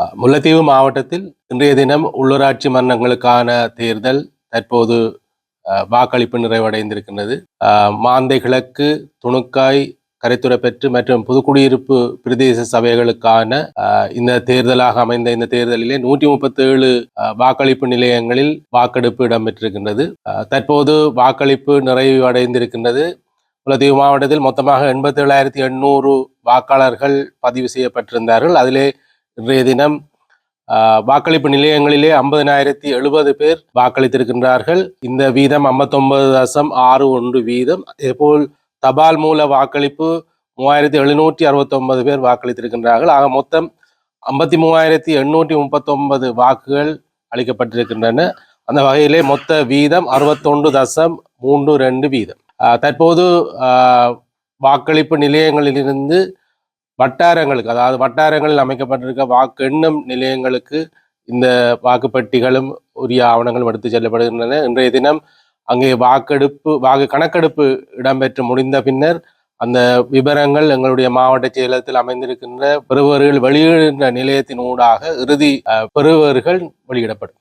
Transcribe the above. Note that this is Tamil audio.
முல்லைத்தீவு மாவட்டத்தில் இன்றைய தினம் உள்ளூராட்சி மன்றங்களுக்கான தேர்தல் தற்போது வாக்களிப்பு நிறைவடைந்திருக்கின்றது. மாந்தை கிழக்கு, துணுக்காய், கரைத்துறைப்பற்று மற்றும் புதுக்குடியிருப்பு பிரதேச சபைகளுக்கான இந்த தேர்தலாக அமைந்த இந்த தேர்தலிலே 137 வாக்களிப்பு நிலையங்களில் வாக்கெடுப்பு இடம்பெற்றிருக்கின்றது. தற்போது வாக்களிப்பு நிறைவடைந்திருக்கின்றது. முல்லைத்தீவு மாவட்டத்தில் மொத்தமாக 87,800 வாக்காளர்கள் பதிவு செய்யப்பட்டிருந்தார்கள். அதிலே இன்றைய தினம் வாக்களிப்பு நிலையங்களிலே 50,070 பேர் வாக்களித்திருக்கின்றார்கள். இந்த வீதம் 59.61 வீதம். இதேபோல் தபால் மூல வாக்களிப்பு 3,769 பேர் வாக்களித்திருக்கின்றார்கள். ஆக மொத்தம் 53,839 வாக்குகள் அளிக்கப்பட்டிருக்கின்றன. அந்த வகையிலே மொத்த வீதம் 61.32 வீதம். தற்போது வாக்களிப்பு நிலையங்களிலிருந்து வட்டாரங்களுக்கு, அதாவது வட்டாரங்களில் அமைக்கப்பட்டிருக்க வாக்கு எண்ணும் நிலையங்களுக்கு இந்த வாக்குப்பட்டிகளும் உரிய ஆவணங்களும் எடுத்து செல்லப்படுகின்றன. இன்றைய தினம் அங்கே வாக்கு கணக்கெடுப்பு இடம்பெற்று முடிந்த பின்னர் அந்த விவரங்கள் எங்களுடைய மாவட்ட செயலகத்தில் அமைந்திருக்கின்ற பெறுபவர்கள் வெளியிடுகின்ற நிலையத்தின் ஊடாக இறுதி பெறுபவர்கள் வெளியிடப்படும்.